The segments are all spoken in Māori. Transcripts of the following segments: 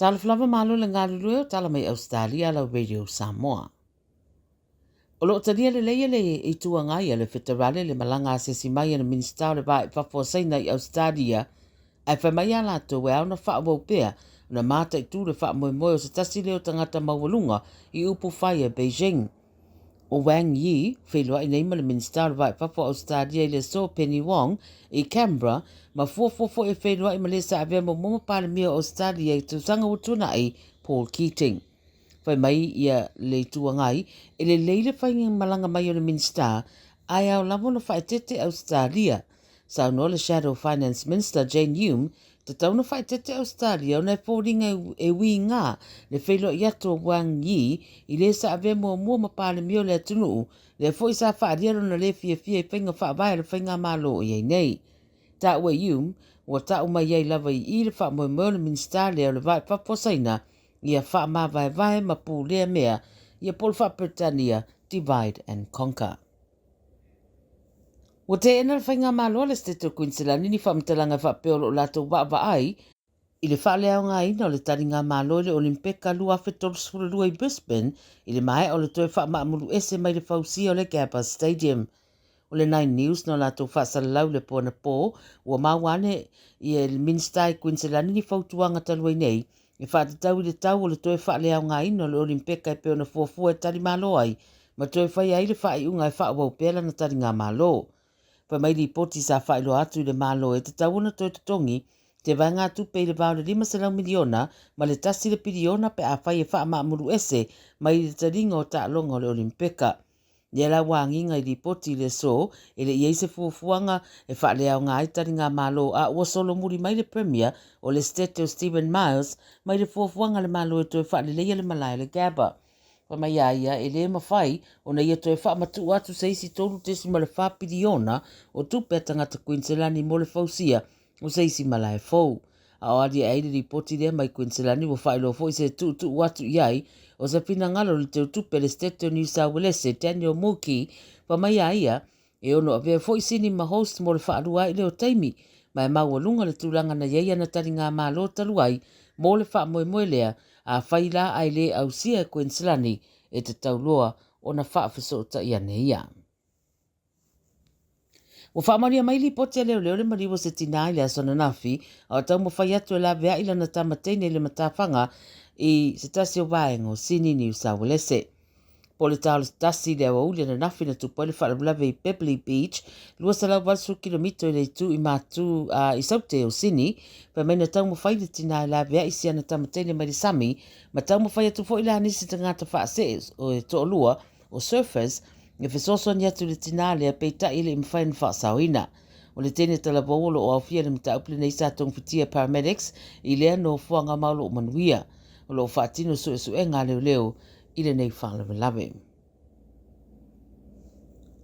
Tala Fou malo le ngalulu tala mai Ausetalia la radio Samoa. O lo talia le leia le i tuanga ia le federale le malanga se si mai na minister le vai fafosaina i Ausetalia ai fa mai ala to we ona fa wo pea na mata i tu le fa mo o se tasi le o tangata mawalunga i upu fai Beijing. O Wang Yi, whelua i neima le minister vai fafo Ausetalia i le so Penny Wong i Canberra, ma fuafofo e whelua i malesa avea mo moma pale mia Australia i tusanga utuna i Paul Keating. Whai mai ia le tuangai, e le leile whainga malanga mai o le minister, ai au lavo na whaetete Australia. Sa no le Shadow Finance Minister Jane Hume, te tauna whaetete Australia o nei fōringa e wi ngā, le whelua i ato Wang Yi, i le sa ave mua mapale mio le atunu, le fo i sa whaariaro na le fia i whainga whaavai le whainga malo i ei nei. Ta ua Hume, ua ta umai iei lava i le wha mo le minister le o le vai whaposaina, ia wha ma vai ma pū lea mea, ia pol wha Britannia, divide and conquer. Wa te ena le whainga malo le State of Queensland ni wha mtalanga wha peolo o lato wa ai, i le wha leo ngā ina o le taringa malo le Olimpeka lua whetol sfurulua i Brisbane, i le mai o le toe wha maamuru ese mai le whausia o le Gabba Stadium. O le 9 News no lato wha salalau le pōna pō, ua mawane i le Minister i Queensland ni whautuanga talua nei, i whaatitau i le tau o le toe wha leo ngā ina o le Olimpeka i peona fuafua e tari malo ai, ma toe whai ai le wha i unga e wha wau pēla na taringa malo. Pa mai li poti sa whailo atu i le malo e te tauana toi tutongi, te vai ngā tupe i le vau le 5 miliona, ma le tasi le piriona pe a whai e wha maamuru ese, mai le taringa o ta alonga o le Olimpeka. Ia la wanginga i li poti le so, e le iei se fuafuanga e wha leo ngā i taringa malo a ua solo muri mai le premier o le state o Stephen Miles, mai le fuafuanga le malo e toi wha le leia le malai le Gabba. Pa mai aia e le mawhai o na ia toi wha matu atu se isi tolu tesi ma le wha piriona o tupe tangata Queensland mo le fausia o se isi malai fau. A o adia e le poti lea mai Queensland o whailo fo i se tu watu iai o sa pina ngalo le teo tupe le state o New South Wales Daniel Muki pa mai aia e ono avea fo i sini ma host mo le whaarua i leo taimi mai maua lunga le tūlanga na yeia na tari ngā malo taluai mo le wha moe lea a whaila ai le au sia Queensland e te tauloa o na wha whesota ia neia. Wa whaamaria mai li potia leo le mariwa se tinai le asona nafi, a tau mo whai atu e la vea ila na tamateine le matawhanga i se tasi o vaengo Sini New South Wales. Po le tau le tasi le awa uli na nafi na tupo le whaarabulawe i Pebbly Beach, lua salau valsu kilomito i le tu i matu i saute o Sini, pa mena tau mo whai le tinai la vea isi ana tamateine mai le sami, ma tau mo whai atu fo ila nisi tangata wha se o e to lua o surfers, e fesoso ni atu le tina le peita ile imfain fa sawina o le tene tala bolo o afia le mta uple nei sa tong fitia paramedics ile no fuanga malo manuia o lo fatino so enga leo ile nei fa le lave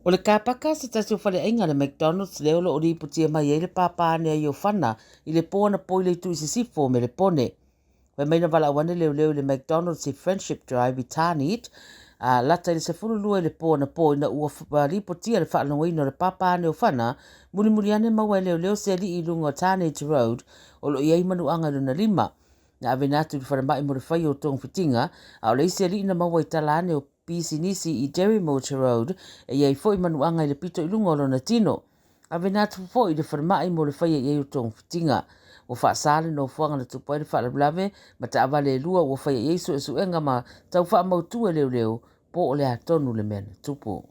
o le kapaka se tasi fale enga le McDonald's leo lo ori putia mai ele papa ne yo fana ile pona poile tu sifo me le pone we mena vala wane leo le McDonald's Friendship Drive Tanit lata i se furulua le pō na pō ina ua ripotia le whaanonga ino le papa ne o whana, muri ane maua leo se li i lunga Tanage Road o lo iei manu anga luna 5. Na ave natu i whanamai mo le whai o tong fitinga, a o le isi li ina maua i tala ane o pisi nisi i Derry Motor Road, e iei fo i manu anga i le pito i lunga o lona tino. Ave natu fo i le whanamai mo le whai e iei o tong fitinga. O whaasale no fuanga na tupai le whaalablave, ma ta avale lua o whai e iei so enga ma tau wha mautua leo po o le atonu le mena tupu.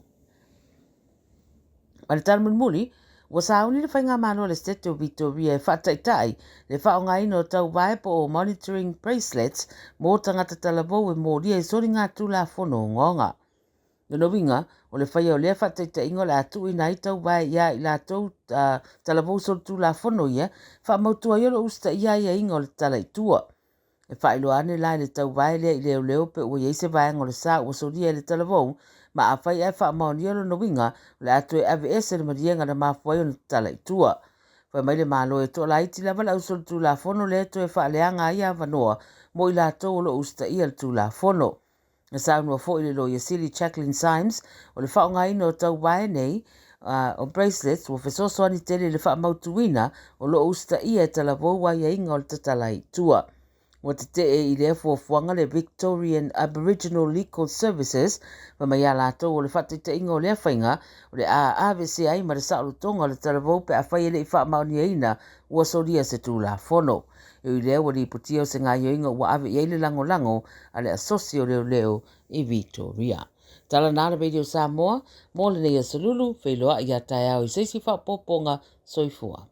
Ma le tala muli, wa sauni le whainga mano le State o Victoria e whaataitai le whaonga ino tau vai po o monitoring bracelets mo tangata talabo e mo lia i sori ngā tūla whono ngonga. Nono winga, o le whaia o lea whaataitai ingo le atu ina i tau vai ia i la tau talabo sori tūla whono ia, wha mautua iolo usta ia ingo le tala i tua. E whailo ane lai le tau vai lea i leo pe ua yeise vai ngole sa ua soria le talavou, ma a whai e wha maoniolo no winga le atu e AVS le marienga na mafuai o na tala i tua. Whai mai le malo e toa la iti lava la usol tu la fono le to e wha leanga ia vanoa mo i la tau lo usta ia le tu la fono. Na sa unua fo i le lo Yasili Jacqueline Symes o le whaonga ino tau vai nei o bracelets o fesoso ani tele le wha mautuina o lo usta ia e talavou wa ia inga o le tatala i tua. Wa te te e i lea fuafuanga le Victorian Aboriginal Legal Services, ma mai a lātou o le whate te ingo lea whainga, o le AVC ai ma le sa tonga le talavou pe a whai ele i wha maoni eina ua soria se tū la fono. E i lea wali putio se ngā yoinga ua ave i eile lango lango a le asosio leo leo i Victoria. Tala nāra Radio Samoa, mō le nei a salulu, whailoa i a tai au i seisi wha poponga soifua.